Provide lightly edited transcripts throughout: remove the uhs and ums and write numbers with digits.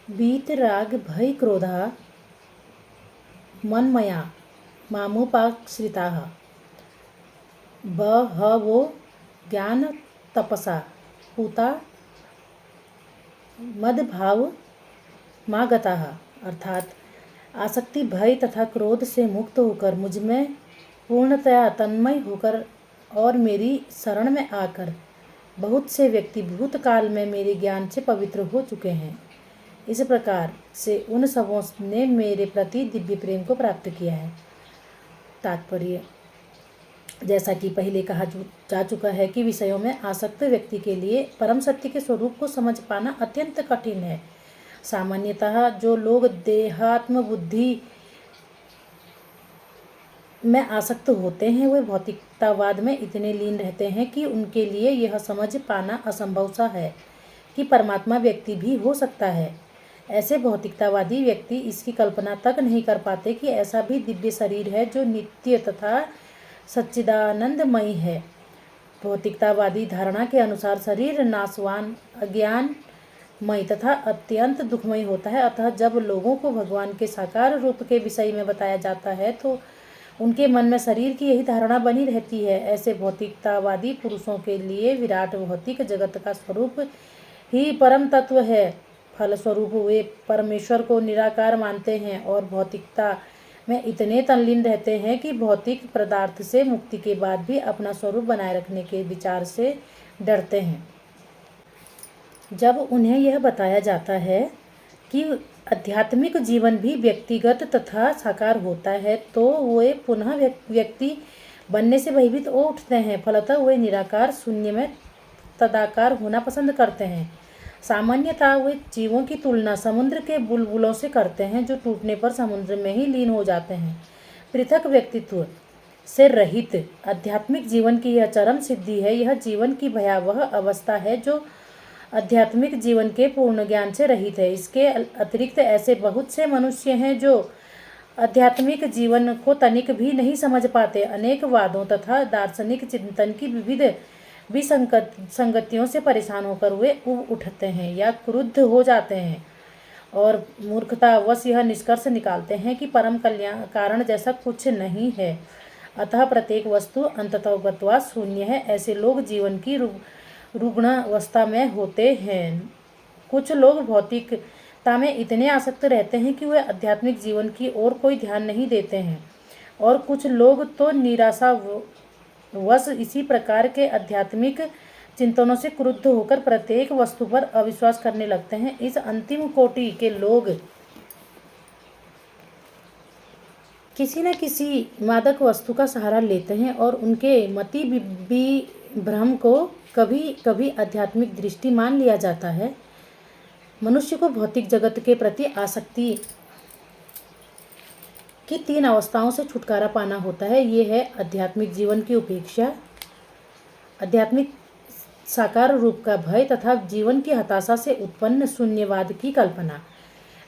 वीतराग भय क्रोधा मन्मया मामुपाश्रिताः बहवो ज्ञान तपसा पूता मदभाव मागताः। अर्थात आसक्ति, भय तथा क्रोध से मुक्त होकर मुझ में पूर्णतया तन्मय होकर और मेरी शरण में आकर बहुत से व्यक्ति भूतकाल में मेरे ज्ञान से पवित्र हो चुके हैं। इस प्रकार से उन सबों ने मेरे प्रति दिव्य प्रेम को प्राप्त किया है। तात्पर्य, जैसा कि पहले कहा जा चुका है कि विषयों में आसक्त व्यक्ति के लिए परम सत्य के स्वरूप को समझ पाना अत्यंत कठिन है। सामान्यतः जो लोग देहात्म बुद्धि में आसक्त होते हैं वे भौतिकतावाद में इतने लीन रहते हैं कि उनके लिए यह समझ पाना असंभव सा है कि परमात्मा व्यक्ति भी हो सकता है। ऐसे भौतिकतावादी व्यक्ति इसकी कल्पना तक नहीं कर पाते कि ऐसा भी दिव्य शरीर है जो नित्य तथा सच्चिदानंदमयी है। भौतिकतावादी धारणा के अनुसार शरीर नाशवान, अज्ञानमय तथा अत्यंत दुखमय होता है। अतः जब लोगों को भगवान के साकार रूप के विषय में बताया जाता है तो उनके मन में शरीर की यही धारणा बनी रहती है। ऐसे भौतिकतावादी पुरुषों के लिए विराट भौतिक जगत का स्वरूप ही परम तत्व है। फलस्वरूप वे परमेश्वर को निराकार मानते हैं और भौतिकता में इतने तल्लीन रहते हैं कि भौतिक पदार्थ से मुक्ति के बाद भी अपना स्वरूप बनाए रखने के विचार से डरते हैं। जब उन्हें यह बताया जाता है कि आध्यात्मिक जीवन भी व्यक्तिगत तथा साकार होता है तो वे पुनः व्यक्ति बनने से भयभीत हो उठते हैं। फलतः वे निराकार शून्य में तदाकार होना पसंद करते हैं। सामान्यतः वे जीवों की तुलना समुद्र के बुलबुलों से करते हैं जो टूटने पर समुद्र में ही लीन हो जाते हैं। पृथक व्यक्तित्व से रहित आध्यात्मिक जीवन की यह चरम सिद्धि है। यह जीवन की भयावह अवस्था है जो आध्यात्मिक जीवन के पूर्ण ज्ञान से रहित है। इसके अतिरिक्त ऐसे बहुत से मनुष्य हैं जो आध्यात्मिक जीवन को तनिक भी नहीं समझ पाते। अनेक वादों तथा दार्शनिक चिंतन की विविध विसंगतियों से परेशान होकर वे उब उठते हैं या क्रुद्ध हो जाते हैं और मूर्खतावश यह निष्कर्ष निकालते हैं कि परम कल्याण कारण जैसा कुछ नहीं है। अतः प्रत्येक वस्तु अंततः शून्य है। ऐसे लोग जीवन की रुग्ण अवस्था में होते हैं। कुछ लोग भौतिकता में इतने आसक्त रहते हैं कि वे आध्यात्मिक जीवन की ओर कोई ध्यान नहीं देते हैं और कुछ लोग तो निराशावश इसी प्रकार के आध्यात्मिक चिंतनों से क्रुद्ध होकर प्रत्येक वस्तु पर अविश्वास करने लगते हैं। इस अंतिम कोटि के लोग किसी न किसी मादक वस्तु का सहारा लेते हैं और उनके मति विभ्रम को कभी कभी आध्यात्मिक दृष्टि मान लिया जाता है। मनुष्य को भौतिक जगत के प्रति आसक्ति की 3 अवस्थाओं से छुटकारा पाना होता है। ये है आध्यात्मिक जीवन की उपेक्षा, आध्यात्मिक साकार रूप का भय तथा जीवन की हताशा से उत्पन्न शून्यवाद की कल्पना।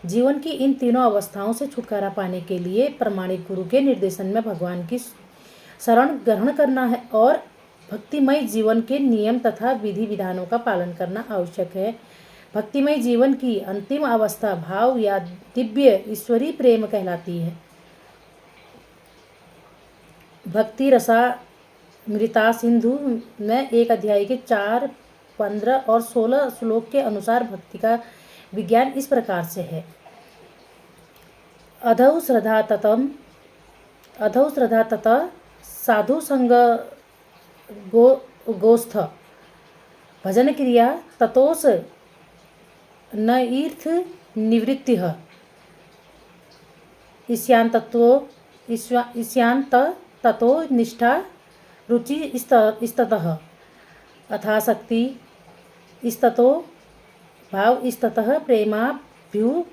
जीवन की इन तीनों अवस्थाओं से छुटकारा पाने के लिए प्रामाणिक गुरु के निर्देशन में भगवान की शरण ग्रहण करना है और भक्तिमय जीवन के नियम तथा विधि विधानों का पालन करना आवश्यक है। भक्तिमय जीवन की अंतिम अवस्था भाव या दिव्य ईश्वरीय प्रेम कहलाती है। भक्ति रसामृता सिंधु में 1 अध्याय के 4, 15 और 16 श्लोक के अनुसार भक्ति का विज्ञान इस प्रकार से है। अधौ श्रद्धा ततः साधु संग गोस्थ भजन क्रिया ततोस नईर्थ निवृत्ति ईशान्त ततो निष्ठा रुचि स्ततः अथासक्ति स्ततो भाव स्ततः प्रेमाभ्युदधिच्छति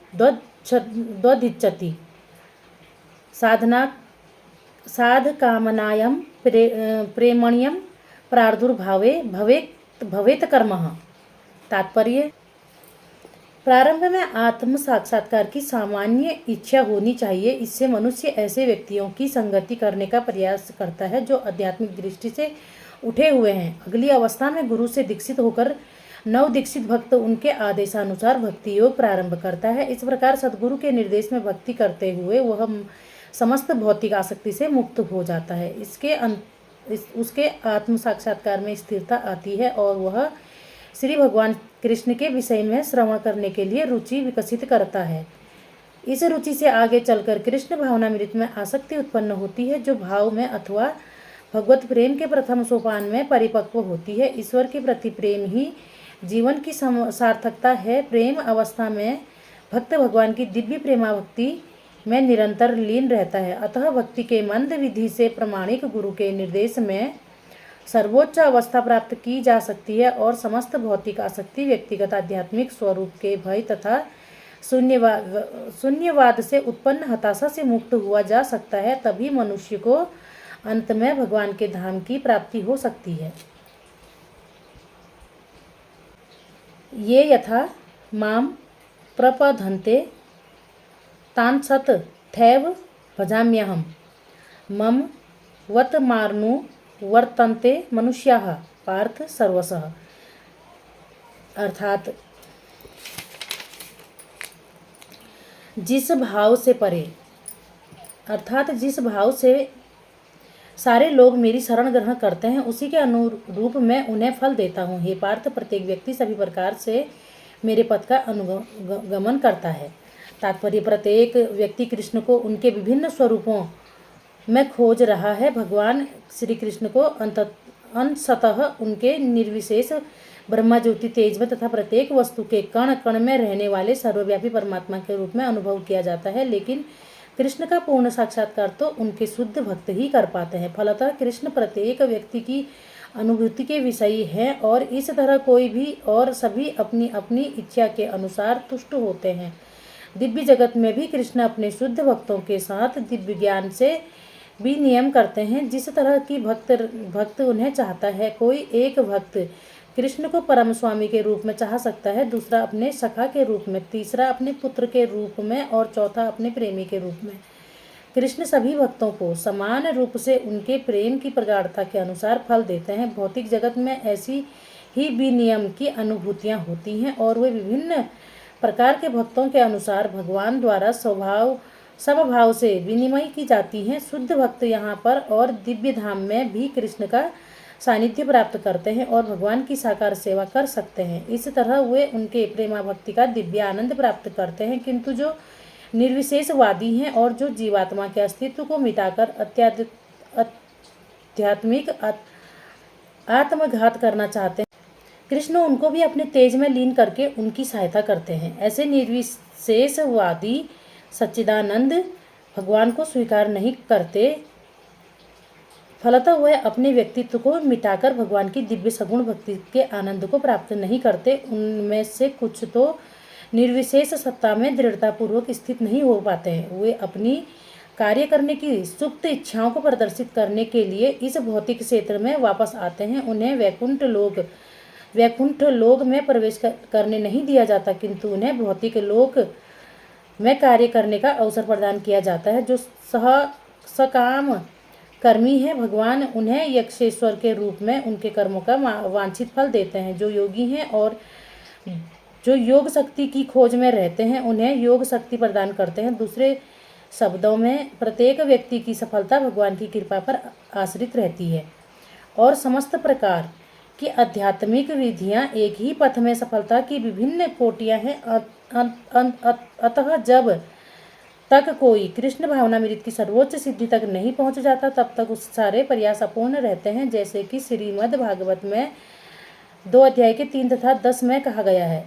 साधकामनायां प्रेमण्यं प्रादुर्भावे भवेत कर्मः। तात्पर्य, प्रारंभ में आत्म साक्षात्कार की सामान्य इच्छा होनी चाहिए। इससे मनुष्य ऐसे व्यक्तियों की संगति करने का प्रयास करता है जो आध्यात्मिक दृष्टि से उठे हुए हैं। अगली अवस्था में गुरु से दीक्षित होकर नव दीक्षित भक्त उनके आदेशानुसार भक्ति योग प्रारंभ करता है। इस प्रकार सद्गुरु के निर्देश में भक्ति करते हुए वह समस्त भौतिक आसक्ति से मुक्त हो जाता है। उसके आत्म साक्षात्कार में स्थिरता आती है और वह श्री भगवान कृष्ण के विषय में श्रवण करने के लिए रुचि विकसित करता है। इस रुचि से आगे चलकर कृष्ण भावनामृत में आसक्ति उत्पन्न होती है, जो भाव में अथवा भगवत प्रेम के प्रथम सोपान में परिपक्व होती है। ईश्वर के प्रति प्रेम ही जीवन की सार्थकता है। प्रेम अवस्था में भक्त भगवान की दिव्य प्रेमाभक्ति में निरंतर लीन रहता है। अतः भक्ति के मंद विधि से प्रमाणिक गुरु के निर्देश में सर्वोच्च अवस्था प्राप्त की जा सकती है और समस्त भौतिक आसक्ति व्यक्तिगत आध्यात्मिक स्वरूप के भय तथा शून्यवाद से उत्पन्न हताशा से मुक्त हुआ जा सकता है। तभी मनुष्य को अंत में भगवान के धाम की प्राप्ति हो सकती है। ये यथा माम प्रपद्यन्ते तान् सत थैव भजाम्यहम् मम वतमार्नु वर्तन्ते मनुष्याः पार्थ सर्वशः। अर्थात जिस भाव से सारे लोग मेरी शरण ग्रहण करते हैं, उसी के अनुरूप मैं उन्हें फल देता हूँ। हे पार्थ, प्रत्येक व्यक्ति सभी प्रकार से मेरे पथ का अनुगमन करता है। तात्पर्य, प्रत्येक व्यक्ति कृष्ण को उनके विभिन्न स्वरूपों में खोज रहा है। भगवान श्री कृष्ण को अंततः उनके निर्विशेष ब्रह्मा ज्योति तेज में तथा प्रत्येक वस्तु के कण कण में रहने वाले सर्वव्यापी परमात्मा के रूप में अनुभव किया जाता है। लेकिन कृष्ण का पूर्ण साक्षात्कार तो उनके शुद्ध भक्त ही कर पाते हैं। फलतः कृष्ण प्रत्येक व्यक्ति की अनुभूति के विषयी हैं और इस तरह कोई भी और सभी अपनी अपनी इच्छा के अनुसार तुष्ट होते हैं। दिव्य जगत में भी कृष्ण अपने शुद्ध भक्तों के साथ दिव्य ज्ञान से भी नियम करते हैं, जिस तरह की भक्त उन्हें चाहता है। कोई एक भक्त कृष्ण को परम स्वामी के रूप में चाह सकता है, दूसरा अपने सखा के रूप में, तीसरा अपने पुत्र के रूप में और चौथा अपने प्रेमी के रूप में। कृष्ण सभी भक्तों को समान रूप से उनके प्रेम की प्रगाढ़ता के अनुसार फल देते हैं। भौतिक जगत में ऐसी ही विनियम की अनुभूतियाँ होती हैं और वे विभिन्न प्रकार के भक्तों के अनुसार भगवान द्वारा समभाव से विनिमय की जाती हैं। शुद्ध भक्त यहाँ पर और दिव्य धाम में भी कृष्ण का सानिध्य प्राप्त करते हैं और भगवान की साकार सेवा कर सकते हैं। इस तरह वे उनके प्रेमा भक्ति का दिव्य आनंद प्राप्त करते हैं। किंतु जो निर्विशेषवादी हैं और जो जीवात्मा के अस्तित्व को मिटाकर आध्यात्मिक आत्मघात करना चाहते हैं, कृष्ण उनको भी अपने तेज में लीन करके उनकी सहायता करते हैं। ऐसे निर्विशेषवादी सच्चिदानंद भगवान को स्वीकार नहीं करते। फलतः वह अपने व्यक्तित्व को मिटाकर भगवान की दिव्य सगुण भक्ति के आनंद को प्राप्त नहीं करते। उनमें से कुछ तो निर्विशेष सत्ता में दृढ़तापूर्वक स्थित नहीं हो पाते हैं। वे अपनी कार्य करने की सुप्त इच्छाओं को प्रदर्शित करने के लिए इस भौतिक क्षेत्र में वापस आते हैं। उन्हें वैकुंठ लोक में प्रवेश करने नहीं दिया जाता, किंतु उन्हें भौतिक लोक में कार्य करने का अवसर प्रदान किया जाता है। जो सकाम कर्मी है, भगवान उन्हें यक्षेश्वर के रूप में उनके कर्मों का वांछित फल देते हैं। जो योगी हैं और जो योग शक्ति की खोज में रहते हैं, उन्हें योग शक्ति प्रदान करते हैं। दूसरे शब्दों में प्रत्येक व्यक्ति की सफलता भगवान की कृपा पर आश्रित रहती है और समस्त प्रकार की आध्यात्मिक विधियां एक ही पथ में सफलता की विभिन्न कोटियां हैं। अतः जब तक कोई कृष्ण भावनामृत की सर्वोच्च सिद्धि तक नहीं पहुंच जाता, तब तक उस सारे प्रयास अपूर्ण रहते हैं। जैसे कि श्रीमद् भागवत में 2 अध्याय के 3 तथा 10 में कहा गया है,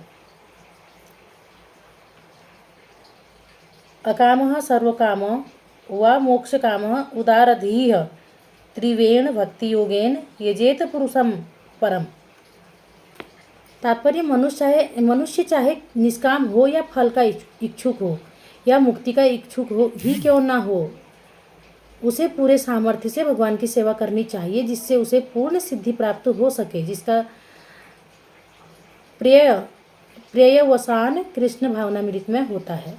अकामः सर्वकामो वा मोक्षकामः उदारधीः त्रिवेण भक्ति योगेन यजेत पुरुषम परम। तात्पर्य, मनुष्य चाहे निष्काम हो या फल का इच्छुक हो या मुक्ति का इच्छुक हो ही क्यों ना हो, उसे पूरे सामर्थ्य से भगवान की सेवा करनी चाहिए, जिससे उसे पूर्ण सिद्धि प्राप्त हो सके, जिसका पर्यवसान कृष्ण भावनामृत में होता है।